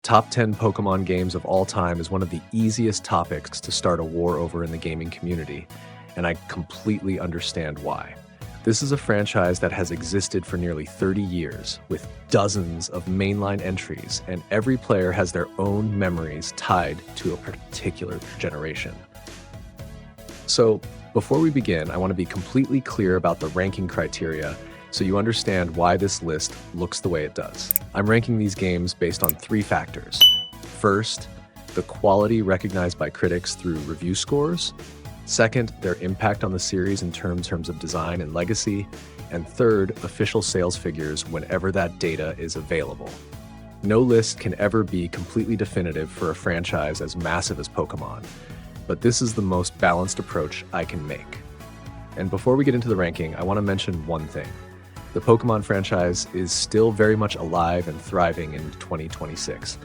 Top 10 Pokemon games of all time is one of the easiest topics to start a war over in the gaming community, and I completely understand why. This is a franchise that has existed for nearly 30 years, with dozens of mainline entries, and every player has their own memories tied to a particular generation. So, before we begin, I want to be completely clear about the ranking criteria so you understand why this list looks the way it does. I'm ranking these games based on three factors. First, the quality recognized by critics through review scores. Second, their impact on the series in terms of design and legacy. And third, official sales figures whenever that data is available. No list can ever be completely definitive for a franchise as massive as Pokemon, but this is the most balanced approach I can make. And before we get into the ranking, I want to mention one thing. The Pokemon franchise is still very much alive and thriving in 2026.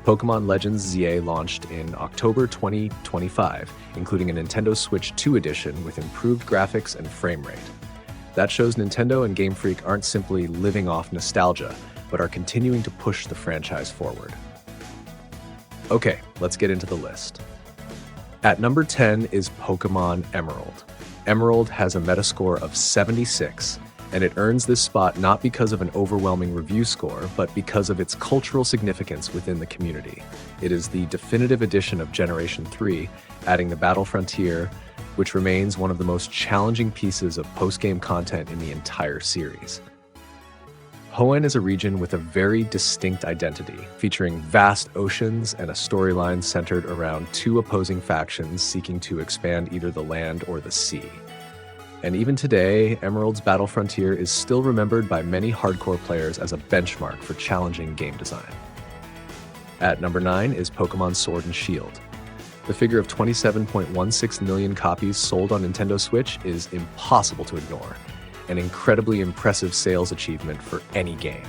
Pokemon Legends ZA launched in October 2025, including a Nintendo Switch 2 edition with improved graphics and frame rate. That shows Nintendo and Game Freak aren't simply living off nostalgia, but are continuing to push the franchise forward. Okay, let's get into the list. At number 10 is Pokemon Emerald. Emerald has a Metascore of 76, and it earns this spot not because of an overwhelming review score, but because of its cultural significance within the community. It is the definitive edition of Generation 3, adding the Battle Frontier, which remains one of the most challenging pieces of post-game content in the entire series. Hoenn is a region with a very distinct identity, featuring vast oceans and a storyline centered around two opposing factions seeking to expand either the land or the sea. And even today, Emerald's Battle Frontier is still remembered by many hardcore players as a benchmark for challenging game design. At number 9 is Pokémon Sword and Shield. The figure of 27.16 million copies sold on Nintendo Switch is impossible to ignore, an incredibly impressive sales achievement for any game.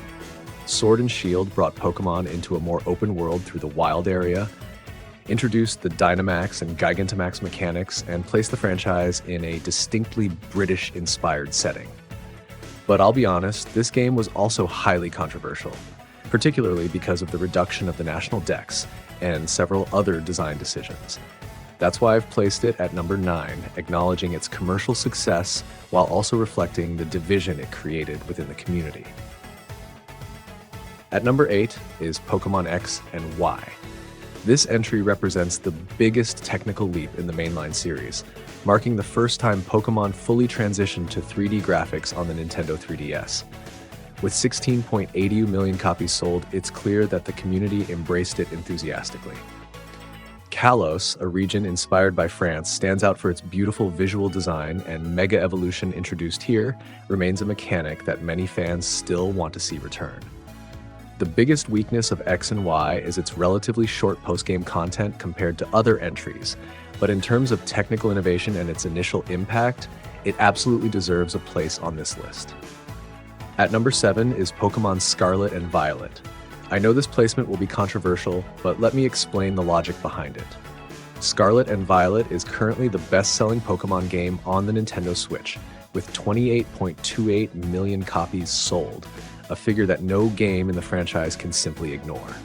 Sword and Shield brought Pokémon into a more open world through the wild area, introduced the Dynamax and Gigantamax mechanics, and placed the franchise in a distinctly British-inspired setting. But I'll be honest, this game was also highly controversial, particularly because of the reduction of the national dex and several other design decisions. That's why I've placed it at number 9, acknowledging its commercial success while also reflecting the division it created within the community. At number 8 is Pokémon X and Y. This entry represents the biggest technical leap in the mainline series, marking the first time Pokémon fully transitioned to 3D graphics on the Nintendo 3DS. With 16.80 million copies sold, it's clear that the community embraced it enthusiastically. Kalos, a region inspired by France, stands out for its beautiful visual design, and Mega Evolution introduced here remains a mechanic that many fans still want to see return. The biggest weakness of X and Y is its relatively short post-game content compared to other entries, but in terms of technical innovation and its initial impact, it absolutely deserves a place on this list. At number 7 is Pokémon Scarlet and Violet. I know this placement will be controversial, but let me explain the logic behind it. Scarlet and Violet is currently the best-selling Pokémon game on the Nintendo Switch, with 28.28 million copies sold, a figure that no game in the franchise can simply ignore.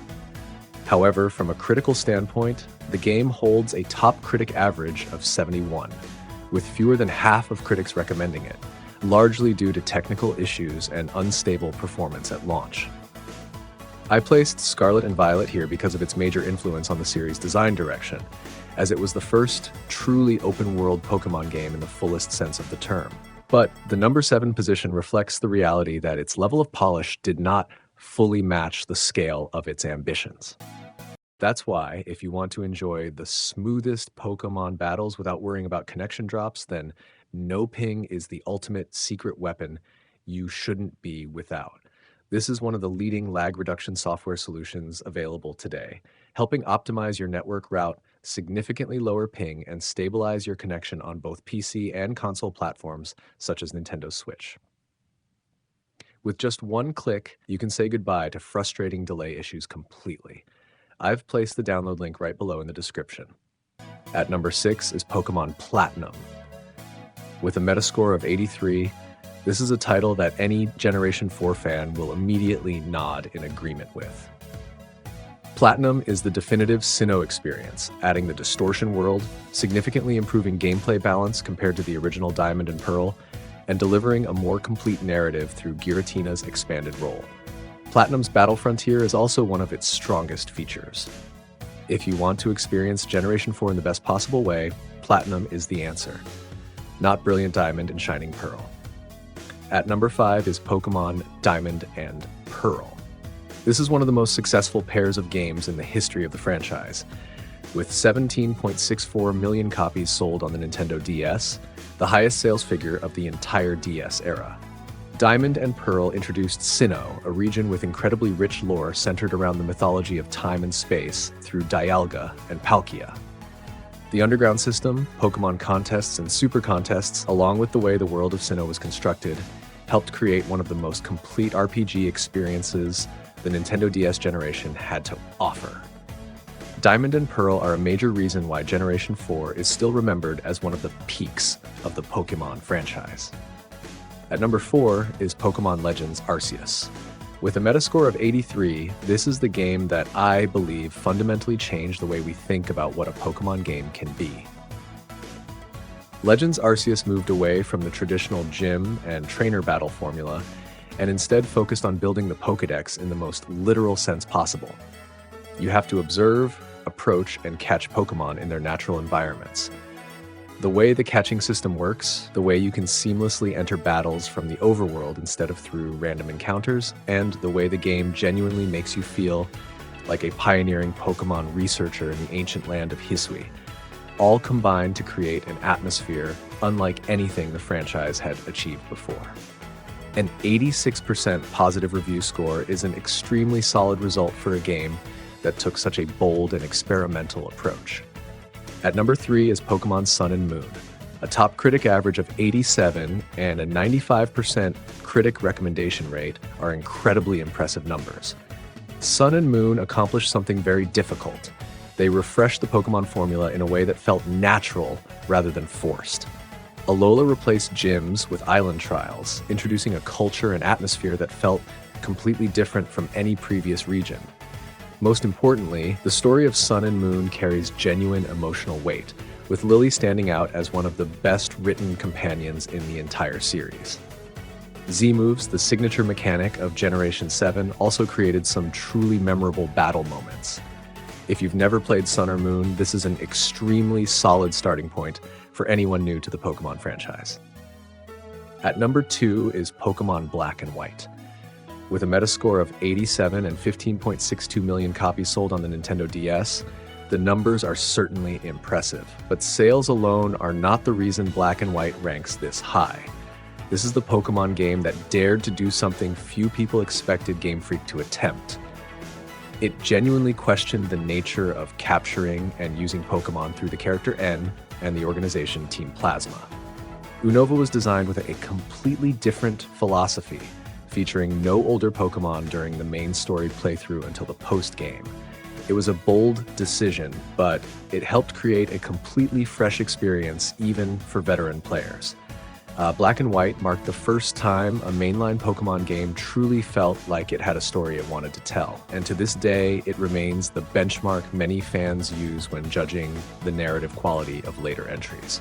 However, from a critical standpoint, the game holds a top critic average of 71, with fewer than half of critics recommending it, largely due to technical issues and unstable performance at launch. I placed Scarlet and Violet here because of its major influence on the series' design direction, as it was the first truly open-world Pokémon game in the fullest sense of the term. But the number 7 position reflects the reality that its level of polish did not fully match the scale of its ambitions. That's why, if you want to enjoy the smoothest Pokémon battles without worrying about connection drops, then no ping is the ultimate secret weapon you shouldn't be without. This is one of the leading lag reduction software solutions available today, helping optimize your network route, significantly lower ping, and stabilize your connection on both PC and console platforms such as Nintendo Switch. With just one click, you can say goodbye to frustrating delay issues completely. I've placed the download link right below in the description. At number 6 is Pokémon Platinum. With a Metascore of 83, this is a title that any Generation 4 fan will immediately nod in agreement with. Platinum is the definitive Sinnoh experience, adding the distortion world, significantly improving gameplay balance compared to the original Diamond and Pearl, and delivering a more complete narrative through Giratina's expanded role. Platinum's Battle Frontier is also one of its strongest features. If you want to experience Generation 4 in the best possible way, Platinum is the answer, not Brilliant Diamond and Shining Pearl. At number 5 is Pokémon Diamond and Pearl. This is one of the most successful pairs of games in the history of the franchise. With 17.64 million copies sold on the Nintendo DS, the highest sales figure of the entire DS era. Diamond and Pearl introduced Sinnoh, a region with incredibly rich lore centered around the mythology of time and space through Dialga and Palkia. The underground system, Pokémon contests and super contests, along with the way the world of Sinnoh was constructed, helped create one of the most complete RPG experiences the Nintendo DS generation had to offer. Diamond and Pearl are a major reason why Generation 4 is still remembered as one of the peaks of the Pokémon franchise. At number 4 is Pokémon Legends Arceus. With a Metascore of 83, this is the game that I believe fundamentally changed the way we think about what a Pokémon game can be. Legends Arceus moved away from the traditional gym and trainer battle formula and instead focused on building the Pokédex in the most literal sense possible. You have to observe, approach, and catch Pokémon in their natural environments. The way the catching system works, the way you can seamlessly enter battles from the overworld instead of through random encounters, and the way the game genuinely makes you feel like a pioneering Pokémon researcher in the ancient land of Hisui, all combined to create an atmosphere unlike anything the franchise had achieved before. An 86% positive review score is an extremely solid result for a game that took such a bold and experimental approach. At number 3 is Pokémon Sun and Moon. A top critic average of 87 and a 95% critic recommendation rate are incredibly impressive numbers. Sun and Moon accomplished something very difficult. They refreshed the Pokémon formula in a way that felt natural rather than forced. Alola replaced gyms with island trials, introducing a culture and atmosphere that felt completely different from any previous region. Most importantly, the story of Sun and Moon carries genuine emotional weight, with Lily standing out as one of the best-written companions in the entire series. Z-Moves, the signature mechanic of Generation 7, also created some truly memorable battle moments. If you've never played Sun or Moon, this is an extremely solid starting point for anyone new to the Pokémon franchise. At number 2 is Pokémon Black and White. With a Metascore of 87 and 15.62 million copies sold on the Nintendo DS, the numbers are certainly impressive, but sales alone are not the reason Black and White ranks this high. This is the Pokémon game that dared to do something few people expected Game Freak to attempt. It genuinely questioned the nature of capturing and using Pokémon through the character N and the organization Team Plasma. Unova was designed with a completely different philosophy, featuring no older Pokémon during the main story playthrough until the post-game. It was a bold decision, but it helped create a completely fresh experience even for veteran players. Black and White marked the first time a mainline Pokémon game truly felt like it had a story it wanted to tell, and to this day, it remains the benchmark many fans use when judging the narrative quality of later entries.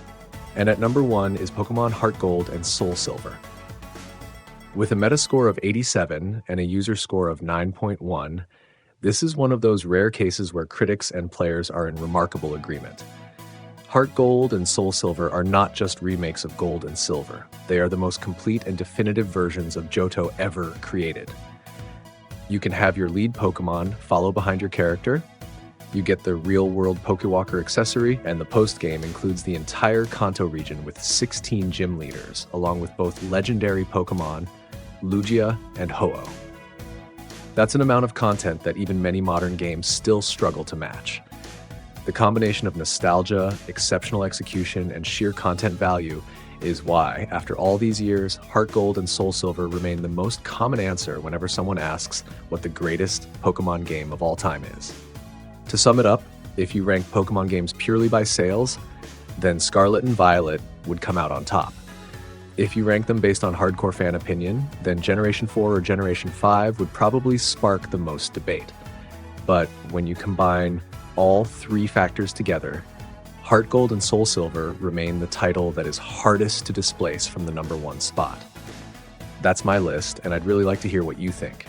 And at number 1 is Pokémon Heart Gold and Soul Silver. With a Metascore of 87 and a user score of 9.1, this is one of those rare cases where critics and players are in remarkable agreement. Heart Gold and Soul Silver are not just remakes of Gold and Silver. They are the most complete and definitive versions of Johto ever created. You can have your lead Pokémon follow behind your character. You get the real-world Pokewalker accessory, and the post-game includes the entire Kanto region with 16 gym leaders, along with both legendary Pokémon, Lugia, and Ho-Oh. That's an amount of content that even many modern games still struggle to match. The combination of nostalgia, exceptional execution, and sheer content value is why, after all these years, Heart Gold and Soul Silver remain the most common answer whenever someone asks what the greatest Pokémon game of all time is. To sum it up, if you rank Pokémon games purely by sales, then Scarlet and Violet would come out on top. If you rank them based on hardcore fan opinion, then Generation 4 or Generation 5 would probably spark the most debate. But when you combine all three factors together, Heart Gold and Soul Silver remain the title that is hardest to displace from the #1 spot. That's my list, and I'd really like to hear what you think.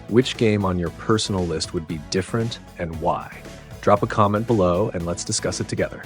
Which game on your personal list would be different and why? Drop a comment below and let's discuss it together.